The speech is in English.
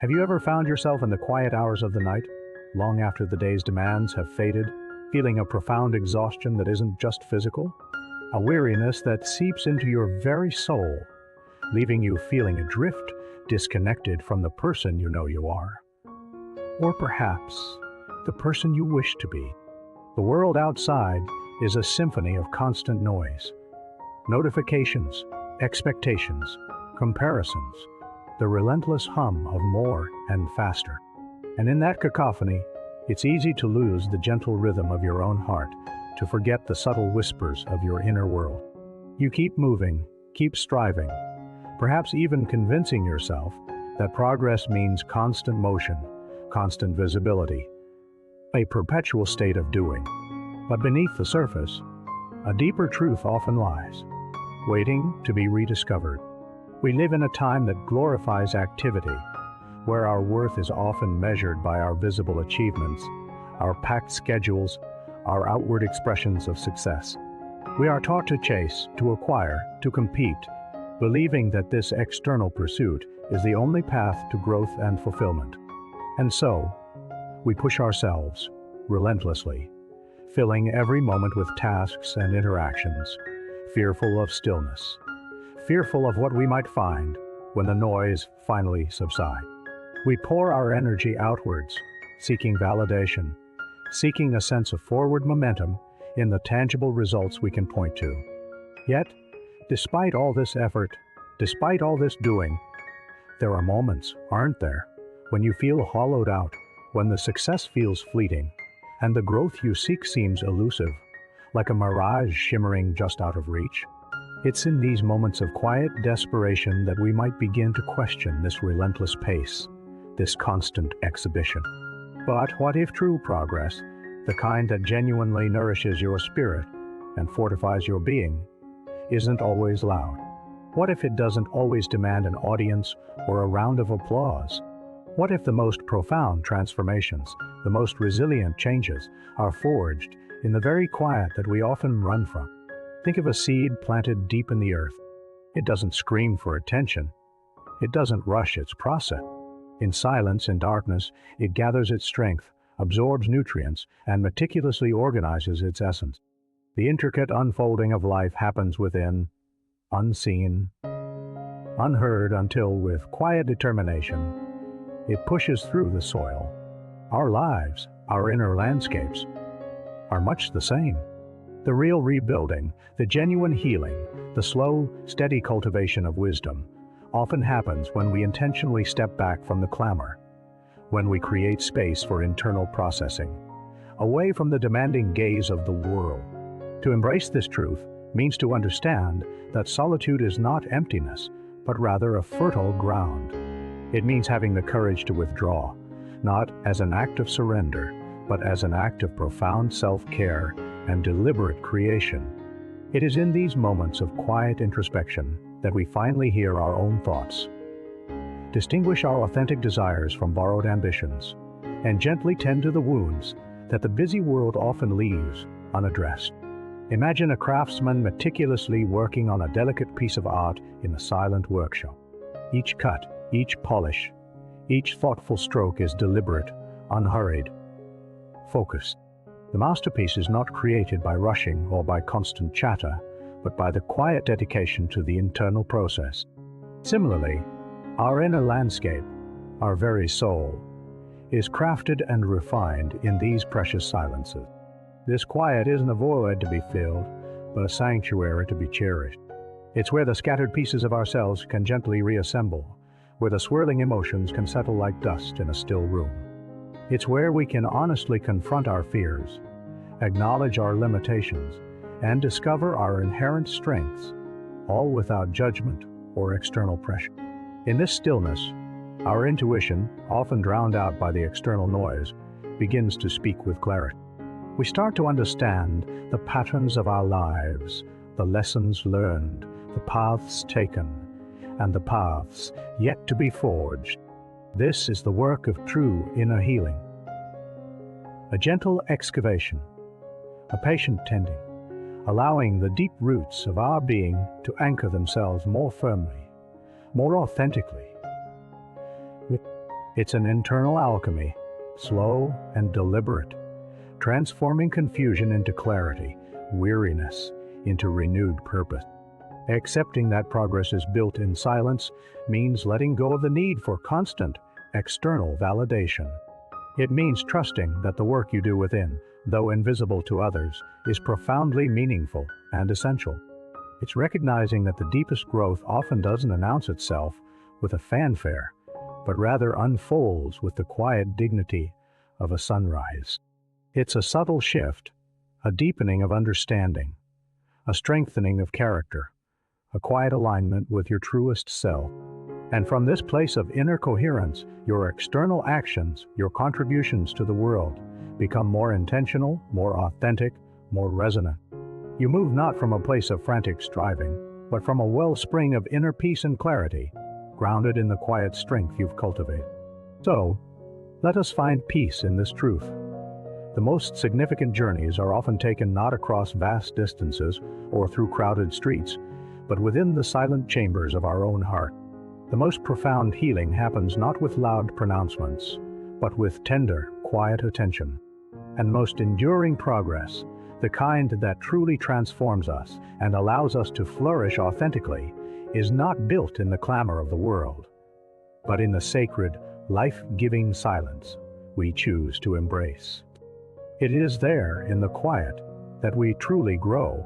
Have you ever found yourself in the quiet hours of the night, long after the day's demands have faded, feeling a profound exhaustion that isn't just physical? A weariness that seeps into your very soul, leaving you feeling adrift, disconnected from the person you know you are. Or perhaps the person you wish to be. The world outside is a symphony of constant noise. Notifications, expectations, comparisons, the relentless hum of more and faster. And in that cacophony, it's easy to lose the gentle rhythm of your own heart, to forget the subtle whispers of your inner world. You keep moving, keep striving, perhaps even convincing yourself that progress means constant motion, constant visibility, a perpetual state of doing. But beneath the surface, a deeper truth often lies, waiting to be rediscovered. We live in a time that glorifies activity, where our worth is often measured by our visible achievements, our packed schedules, our outward expressions of success. We are taught to chase, to acquire, to compete, believing that this external pursuit is the only path to growth and fulfillment. And so, we push ourselves relentlessly, filling every moment with tasks and interactions, fearful of stillness, fearful of what we might find when the noise finally subsides. We pour our energy outwards, seeking validation, seeking a sense of forward momentum in the tangible results we can point to. Yet, despite all this effort, despite all this doing, there are moments, aren't there, when you feel hollowed out, when the success feels fleeting, and the growth you seek seems elusive, like a mirage shimmering just out of reach. It's in these moments of quiet desperation that we might begin to question this relentless pace, this constant exhibition. But what if true progress, the kind that genuinely nourishes your spirit and fortifies your being, isn't always loud? What if it doesn't always demand an audience or a round of applause? What if the most profound transformations, the most resilient changes, are forged in the very quiet that we often run from? Think of a seed planted deep in the earth. It doesn't scream for attention. It doesn't rush its process. In silence and darkness, it gathers its strength, absorbs nutrients, and meticulously organizes its essence. The intricate unfolding of life happens within, unseen, unheard, until with quiet determination, it pushes through the soil. Our lives, our inner landscapes, are much the same. The real rebuilding, the genuine healing, the slow, steady cultivation of wisdom often happens when we intentionally step back from the clamor, when we create space for internal processing, away from the demanding gaze of the world. To embrace this truth means to understand that solitude is not emptiness, but rather a fertile ground. It means having the courage to withdraw, not as an act of surrender, but as an act of profound self-care and deliberate creation. It is in these moments of quiet introspection that we finally hear our own thoughts, distinguish our authentic desires from borrowed ambitions, and gently tend to the wounds that the busy world often leaves unaddressed. Imagine a craftsman meticulously working on a delicate piece of art in a silent workshop. Each cut, each polish, each thoughtful stroke is deliberate, unhurried, focused. The masterpiece is not created by rushing or by constant chatter, but by the quiet dedication to the internal process. Similarly, our inner landscape, our very soul, is crafted and refined in these precious silences. This quiet isn't a void to be filled, but a sanctuary to be cherished. It's where the scattered pieces of ourselves can gently reassemble, where the swirling emotions can settle like dust in a still room. It's where we can honestly confront our fears, acknowledge our limitations, and discover our inherent strengths, all without judgment or external pressure. In this stillness, our intuition, often drowned out by the external noise, begins to speak with clarity. We start to understand the patterns of our lives, the lessons learned, the paths taken, and the paths yet to be forged. This is the work of true inner healing. A gentle excavation, a patient tending, allowing the deep roots of our being to anchor themselves more firmly, more authentically. It's an internal alchemy, slow and deliberate, transforming confusion into clarity, weariness into renewed purpose. Accepting that progress is built in silence means letting go of the need for constant, external validation. It means trusting that the work you do within, though invisible to others, is profoundly meaningful and essential. It's recognizing that the deepest growth often doesn't announce itself with a fanfare, but rather unfolds with the quiet dignity of a sunrise. It's a subtle shift, a deepening of understanding, a strengthening of character, a quiet alignment with your truest self. And from this place of inner coherence, your external actions, your contributions to the world, become more intentional, more authentic, more resonant. You move not from a place of frantic striving, but from a wellspring of inner peace and clarity, grounded in the quiet strength you've cultivated. So, let us find peace in this truth. The most significant journeys are often taken not across vast distances or through crowded streets, but within the silent chambers of our own heart. The most profound healing happens not with loud pronouncements, but with tender, quiet attention. And most enduring progress, the kind that truly transforms us and allows us to flourish authentically, is not built in the clamor of the world, but in the sacred, life-giving silence we choose to embrace. It is there, in the quiet, that we truly grow